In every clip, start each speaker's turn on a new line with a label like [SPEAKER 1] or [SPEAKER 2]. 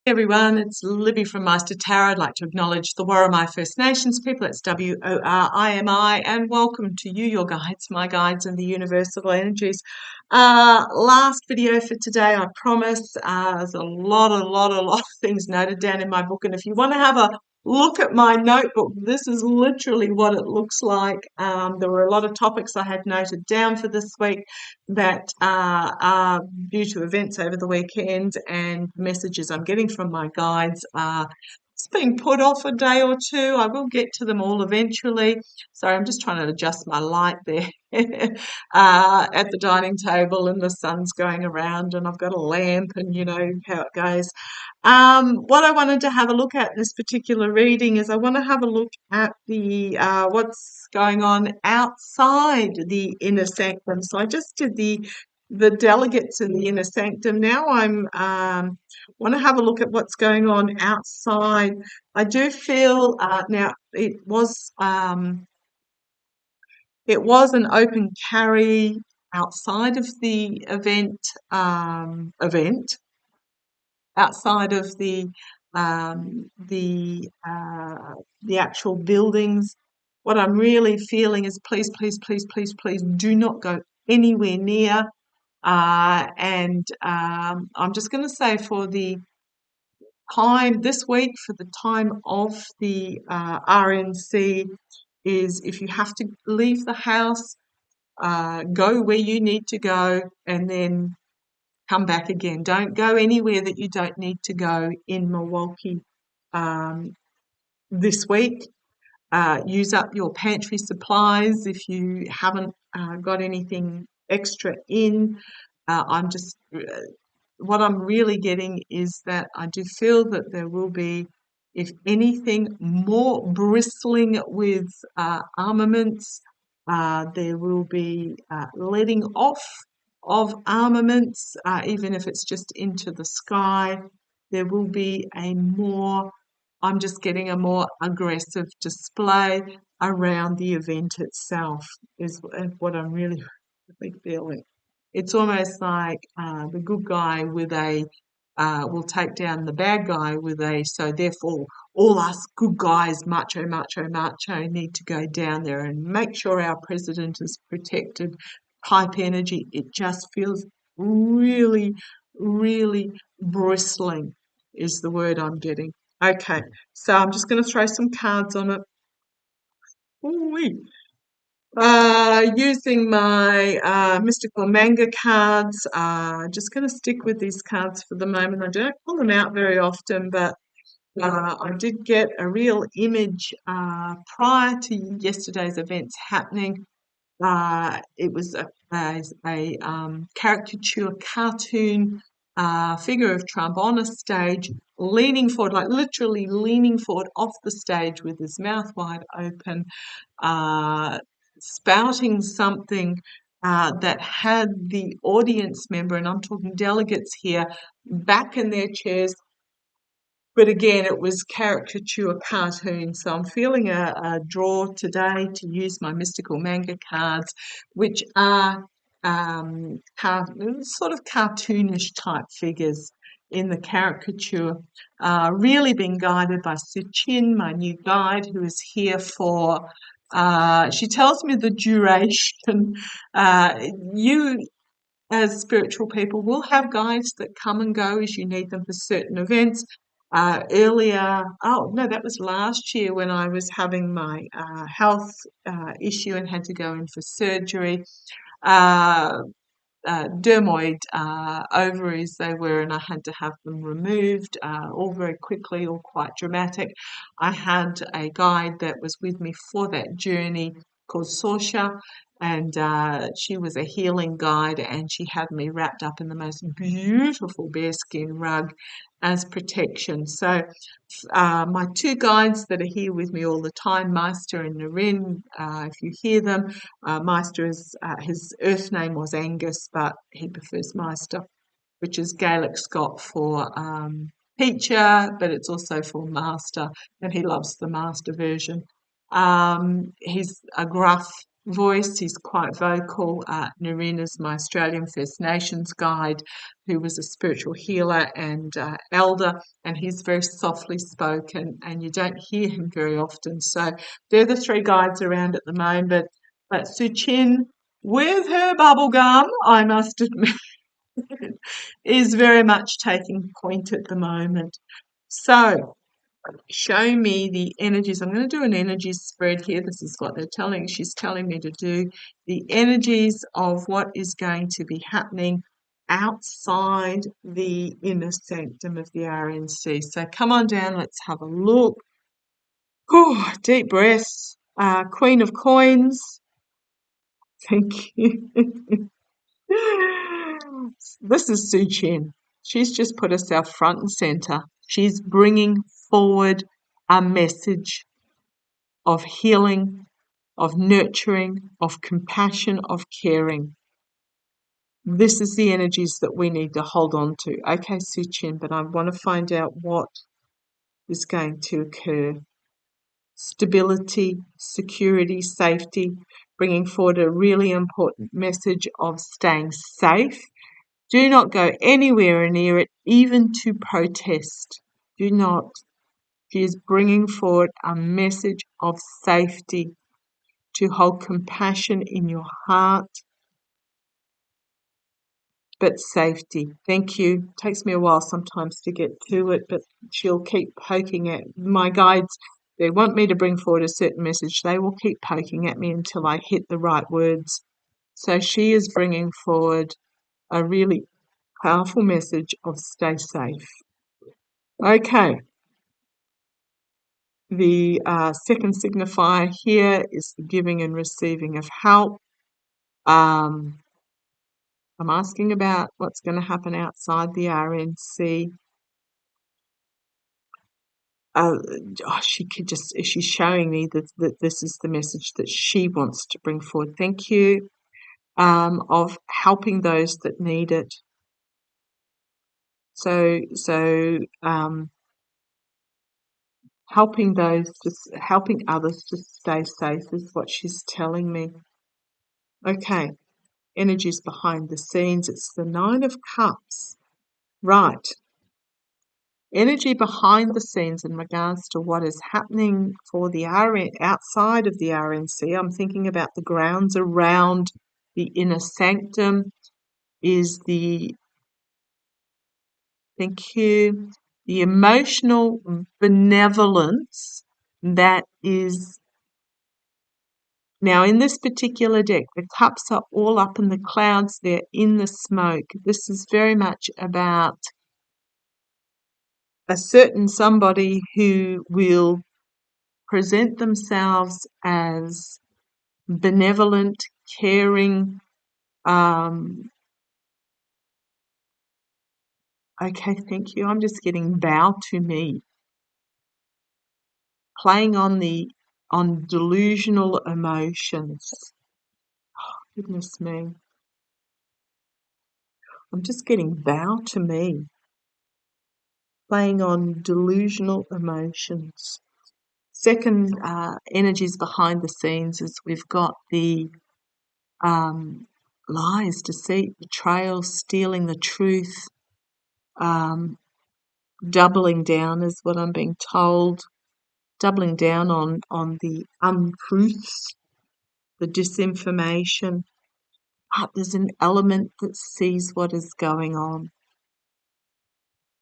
[SPEAKER 1] Everyone, it's Libby from Maighstir Tarot. I'd like to acknowledge the Worimi First Nations people. It's WORIMI, and welcome to you, your guides, my guides, and the universal energies. Last video for today, I promise. There's a lot of things noted down in my book, and if you want to have a look at my notebook, this is literally what it looks like. There were a lot of topics I had noted down for this week that are due to events over the weekend and messages I'm getting from my guides. It's being put off a day or two. I will get to them all eventually. Sorry, I'm just trying to adjust my light there at the dining table, and the sun's going around, and I've got a lamp, and you know how it goes. What I wanted to have a look at in this particular reading is I want to have a look at the what's going on outside the inner sanctum. So I just did the delegates in the inner sanctum. Now I'm want to have a look at what's going on outside. I do feel now it was an open carry outside of the event outside of the actual buildings. What I'm really feeling is please, please, please, please, please do not go anywhere near. And I'm just going to say for the time this week, for the time of the RNC, is if you have to leave the house, go where you need to go, and then come back again. Don't go anywhere that you don't need to go in Milwaukee this week. Use up your pantry supplies if you haven't got anything extra in. What I'm really getting is that I do feel that there will be, if anything, more bristling with armaments. There will be letting off of armaments, even if it's just into the sky. There will be I'm just getting a more aggressive display around the event itself, is what I'm really feeling. It's almost like the good guy with will take down the bad guy with so therefore all us good guys, macho, need to go down there and make sure our president is protected type energy. It just feels really, really bristling is the word I'm getting. Okay, so I'm just going to throw some cards on it. Ooh-wee. Using my mystical manga cards, just going to stick with these cards for the moment. I don't pull them out very often, but I did get a real image prior to yesterday's events happening. It was a caricature cartoon figure of Trump on a stage, leaning forward, like literally leaning forward off the stage with his mouth wide open, spouting something that had the audience member, and I'm talking delegates here, back in their chairs. But again, it was caricature cartoon. So I'm feeling a draw today to use my mystical manga cards, which are sort of cartoonish type figures in the caricature. Really being guided by Suchin, my new guide, who is here for, she tells me the duration. You as spiritual people will have guides that come and go as you need them for certain events. That was last year when I was having my health issue and had to go in for surgery. Dermoid ovaries they were, and I had to have them removed, all very quickly, all quite dramatic. I had a guide that was with me for that journey called Sorsha, and she was a healing guide, and she had me wrapped up in the most beautiful bearskin rug as protection. So my two guides that are here with me all the time, Maighstir and Naryn, if you hear them, Maighstir his earth name was Angus, but he prefers Maighstir, which is Gaelic Scot for teacher, but it's also for master, and he loves the master version. He's a gruff voice. He's quite vocal. Noreen is my Australian First Nations guide, who was a spiritual healer and elder, and he's very softly spoken, and you don't hear him very often. So they're the three guides around at the moment. But Su Chin, with her bubble gum, I must admit, is very much taking point at the moment. So show me the energies. I'm going to do an energy spread here. This is what she's telling me to do. The energies of what is going to be happening outside the inner sanctum of the RNC. So come on down, let's have a look. Deep breaths. Queen of Coins. Thank you. This is Su Chin. She's just put herself front and center. She's bringing forward a message of healing, of nurturing, of compassion, of caring. This is the energies that we need to hold on to. Okay, Su Chin, but I want to find out what is going to occur. Stability, security, safety, bringing forward a really important message of staying safe. Do not go anywhere near it, even to protest. Do not. She is bringing forward a message of safety, to hold compassion in your heart, but safety. Thank you. Takes me a while sometimes to get to it, but she'll keep poking at my guides. They want me to bring forward a certain message. They will keep poking at me until I hit the right words. So she is bringing forward a really powerful message of stay safe. Okay. The second signifier here is the giving and receiving of help. I'm asking about what's going to happen outside the RNC. She's showing me that this is the message that she wants to bring forward. Thank you. Of helping those that need it. So helping others to stay safe is what she's telling me. Okay, energies behind the scenes. It's the Nine of Cups. Right. Energy behind the scenes in regards to what is happening for the outside of the RNC. I'm thinking about the grounds around the inner sanctum is the emotional benevolence that is now in this particular deck. The cups are all up in the clouds. They're in the smoke. This is very much about a certain somebody who will present themselves as benevolent, caring. Okay, thank you. I'm just getting bow to me. Playing on delusional emotions. Oh, goodness me. I'm just getting bow to me. Playing on delusional emotions. Second, energies behind the scenes is we've got the lies, deceit, betrayal, stealing the truth, doubling down is what I'm being told, doubling down on the untruths, the disinformation. But there's an element that sees what is going on.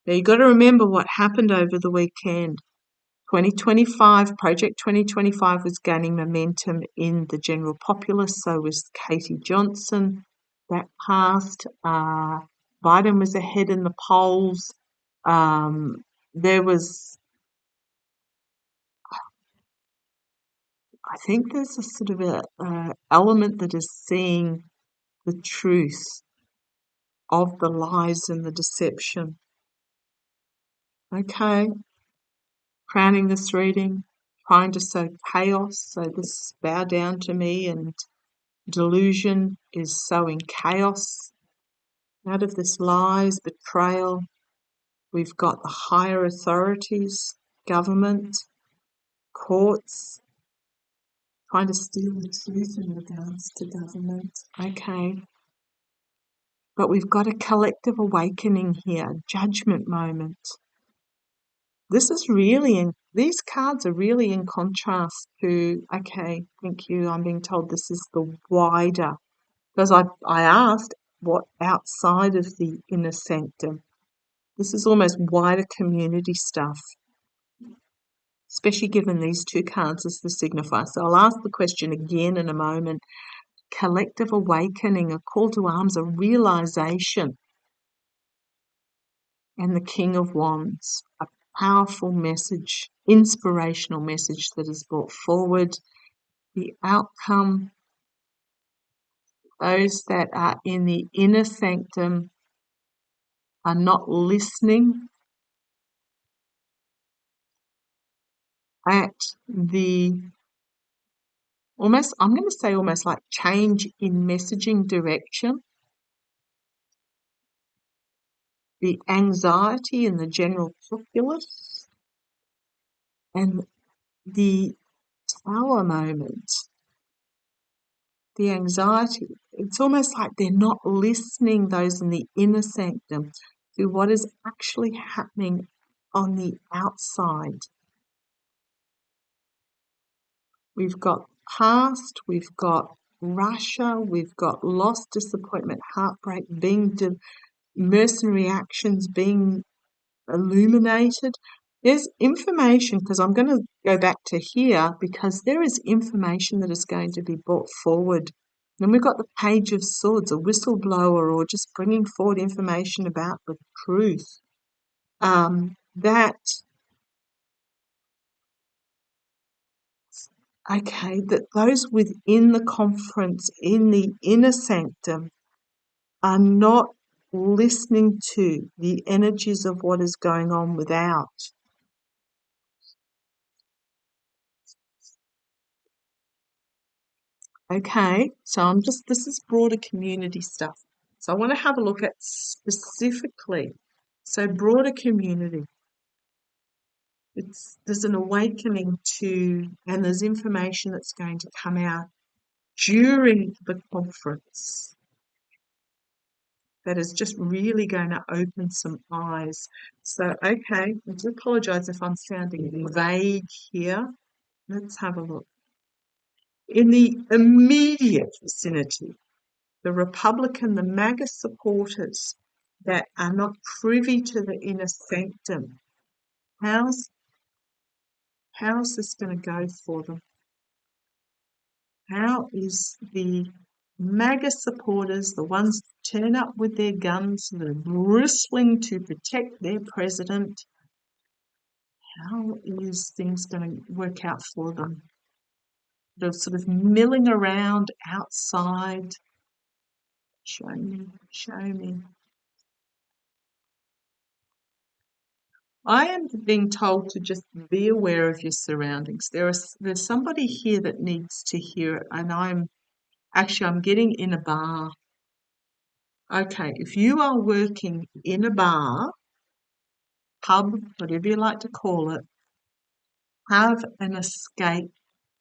[SPEAKER 1] Now you've got to remember what happened over the weekend. 2025, Project 2025 was gaining momentum in the general populace, so was Katie Johnson. That passed. Biden was ahead in the polls. There was, I think there's a sort of a element that is seeing the truth of the lies and the deception. Okay, crowning this reading, trying to sow chaos, so this bow down to me, and delusion is sowing chaos. Out of this lies, betrayal, we've got the higher authorities, government, courts, Trying to steal the truth in regards to government. Okay. But we've got a collective awakening here, judgment moment. This is really these cards are really in contrast to, okay, thank you, I'm being told this is the wider, because I asked what outside of the inner sanctum. This is almost wider community stuff, especially given these two cards as the signifier. So I'll ask the question again in a moment. Collective awakening, a call to arms, a realization, and the King of Wands, a powerful message, inspirational message that is brought forward. The outcome, those that are in the inner sanctum are not listening at the I'm going to say almost like change in messaging direction, the anxiety in the general populace, and the Tower moment, the anxiety. It's almost like they're not listening, those in the inner sanctum, to what is actually happening on the outside. We've got past, we've got Russia, we've got loss, disappointment, heartbreak, mercenary actions being illuminated. There's information, because I'm going to go back to here, because there is information that is going to be brought forward. Then we've got the Page of Swords, a whistleblower, or just bringing forward information about the truth. That those within the conference, in the inner sanctum, are not listening to the energies of what is going on without. Okay, so this is broader community stuff. So I want to have a look at specifically, so broader community. There's an awakening and there's information that's going to come out during the conference that is just really going to open some eyes. So, okay, I do apologise if I'm sounding vague here. Let's have a look. In the immediate vicinity, the Republican, the MAGA supporters that are not privy to the inner sanctum, how's this going to go for them? How is the MAGA supporters, the ones that turn up with their guns, that are bristling to protect their president, how is things going to work out for them? They're sort of milling around outside. Show me, show me. I am being told to just be aware of your surroundings. There's somebody here that needs to hear it, and I'm getting in a bar. Okay, if you are working in a bar, pub, whatever you like to call it, have an escape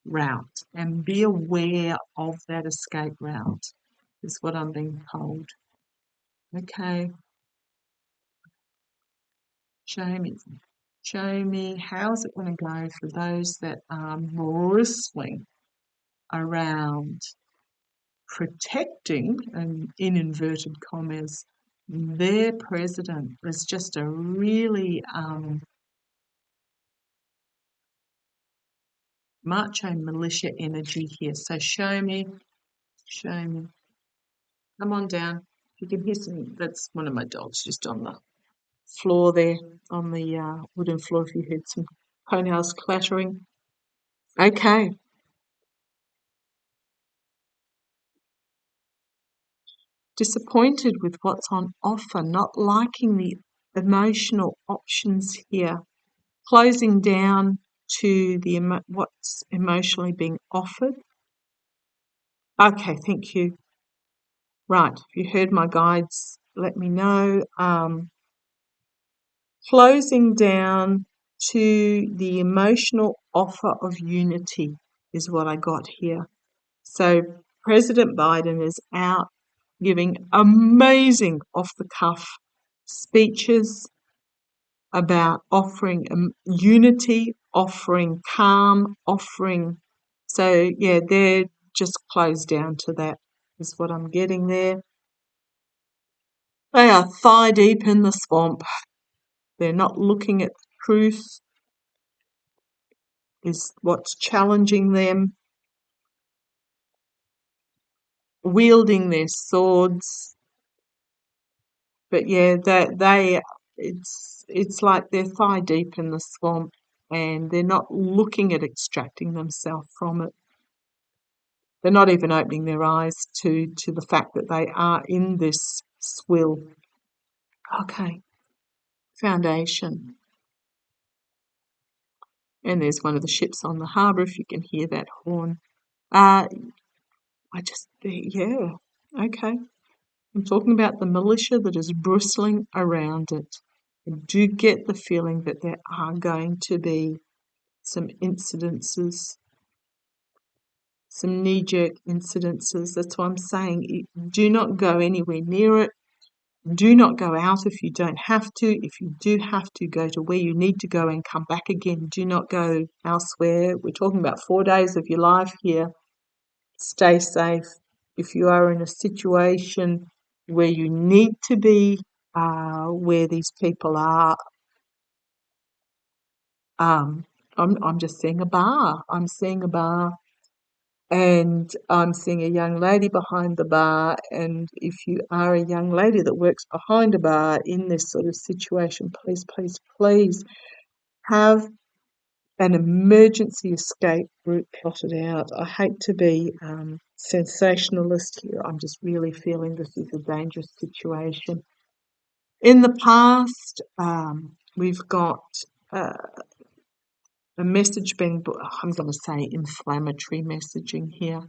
[SPEAKER 1] route and be aware of that escape route, is what I'm being told. Okay. Show me, how's it going to go for those that are bristling around protecting, and in inverted commas, their president? There's just a really macho militia energy here. So show me. Come on down. You can hear that's one of my dogs just on the floor there, on the wooden floor, if you heard some toenails clattering. Okay. Disappointed with what's on offer, not liking the emotional options here, closing down to what's emotionally being offered. Okay, thank you. Right, if you heard my guides, let me know. Closing down to the emotional offer of unity. is what I got here. So President Biden is out giving amazing off-the-cuff speeches about offering unity, offering calm, offering... So, yeah, they're just closed down to that, is what I'm getting there. They are thigh deep in the swamp. They're not looking at the truth, is what's challenging them, wielding their swords. But yeah, it's like they're thigh deep in the swamp and they're not looking at extracting themselves from it. They're not even opening their eyes to the fact that they are in this swill. Okay, foundation. And there's one of the ships on the harbour, if you can hear that horn. Yeah, okay. I'm talking about the militia that is bristling around it. I do get the feeling that there are going to be some incidences, some knee-jerk incidences. That's why I'm saying do not go anywhere near it. Do not go out if you don't have to. If you do have to, go to where you need to go and come back again. Do not go elsewhere. We're talking about 4 days of your life here. Stay safe. If you are in a situation where you need to be, where these people are, I'm just seeing a bar. I'm seeing a bar, and I'm seeing a young lady behind the bar. And if you are a young lady that works behind a bar in this sort of situation, please, please, please have an emergency escape route plotted out. I hate to be sensationalist here. I'm just really feeling this is a dangerous situation. In the past, we've got a message being, I'm going to say inflammatory messaging here.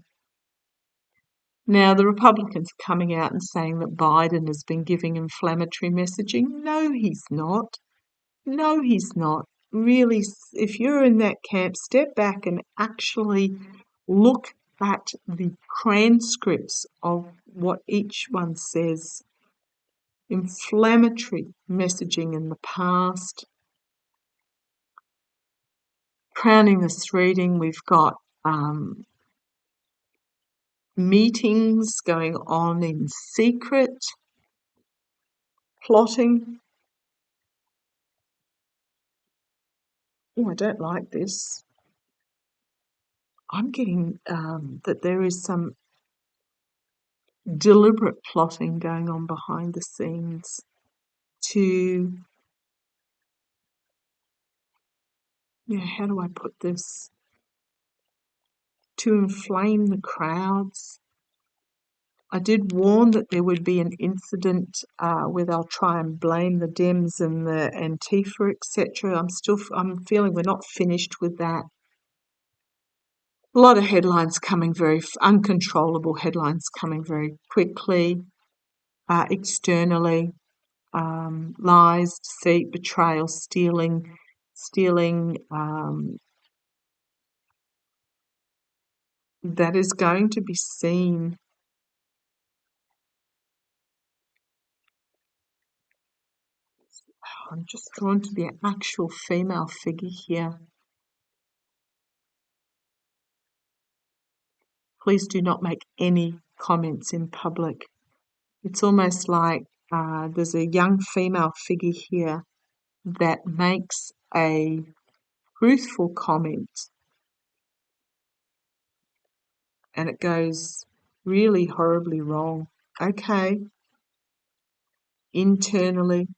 [SPEAKER 1] Now, the Republicans are coming out and saying that Biden has been giving inflammatory messaging. No, he's not. No, he's not. Really, if you're in that camp, step back and actually look at the transcripts of what each one says. Inflammatory messaging in the past. Crowning this reading, we've got meetings going on in secret, plotting. Oh, I don't like this. I'm getting that there is some deliberate plotting going on behind the scenes to, how do I put this? To inflame the crowds. I did warn that there would be an incident where they'll try and blame the Dems and the Antifa, etc. I'm feeling we're not finished with that. A lot of headlines coming, very uncontrollable headlines coming very quickly, externally, lies, deceit, betrayal, stealing, that is going to be seen. I'm just drawn to the actual female figure here. Please do not make any comments in public. It's almost like there's a young female figure here that makes a truthful comment and it goes really horribly wrong. Okay, internally,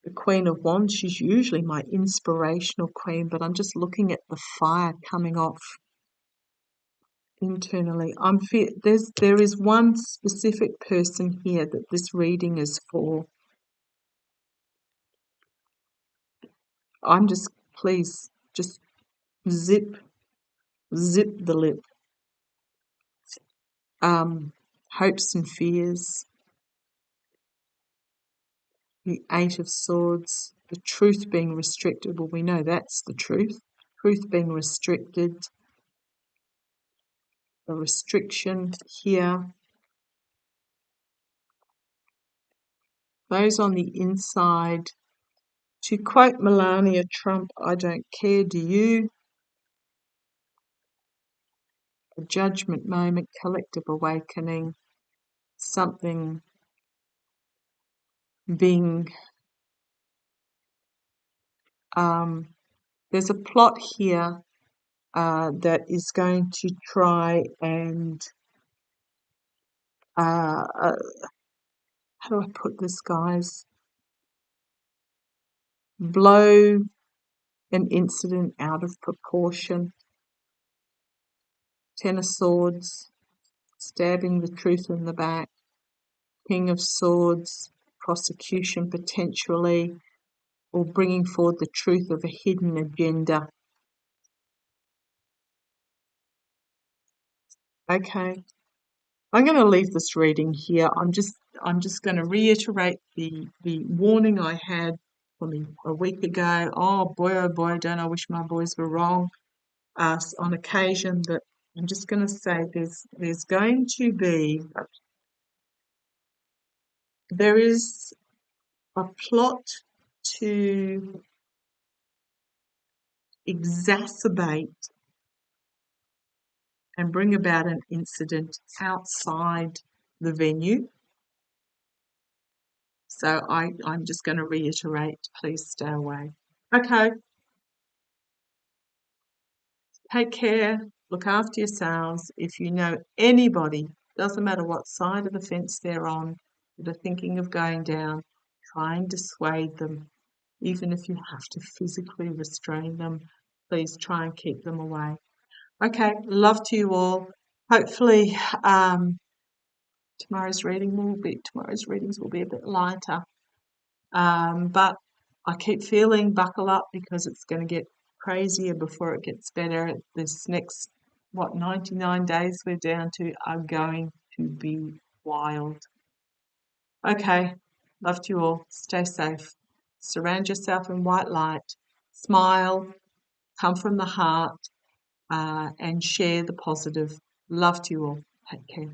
[SPEAKER 1] the Queen of Wands, she's usually my inspirational queen, but I'm just looking at the fire coming off internally. There is one specific person here that this reading is for. Please, just zip the lip. Hopes and fears, the Eight of Swords, the truth being restricted. Well, we know that's the truth. truth being restricted, the restriction here. Those on the inside, to quote Melania Trump, I don't care, do you? A judgment moment, collective awakening, something being, there's a plot here that is going to try and, how do I put this, guys? Blow an incident out of proportion. Ten of Swords, stabbing the truth in the back. King of Swords, prosecution potentially, or bringing forward the truth of a hidden agenda. Okay, I'm going to leave this reading here. I'm just going to reiterate the warning I had from a week ago. Oh boy, don't I wish my boys were wrong on occasion. But I'm just going to say there's going to be, there is a plot to exacerbate and bring about an incident outside the venue. So I'm just going to reiterate, please stay away. Okay. Take care. Look after yourselves. If you know anybody, doesn't matter what side of the fence they're on, that are thinking of going down, try and dissuade them. Even if you have to physically restrain them, please try and keep them away. Okay, love to you all. Hopefully, tomorrow's readings will be a bit lighter. But I keep feeling buckle up because it's going to get crazier before it gets better. This next, 99 days we're down to are going to be wild. Okay, love to you all. Stay safe. Surround yourself in white light. Smile. Come from the heart. And share the positive. Love to you all. Take care.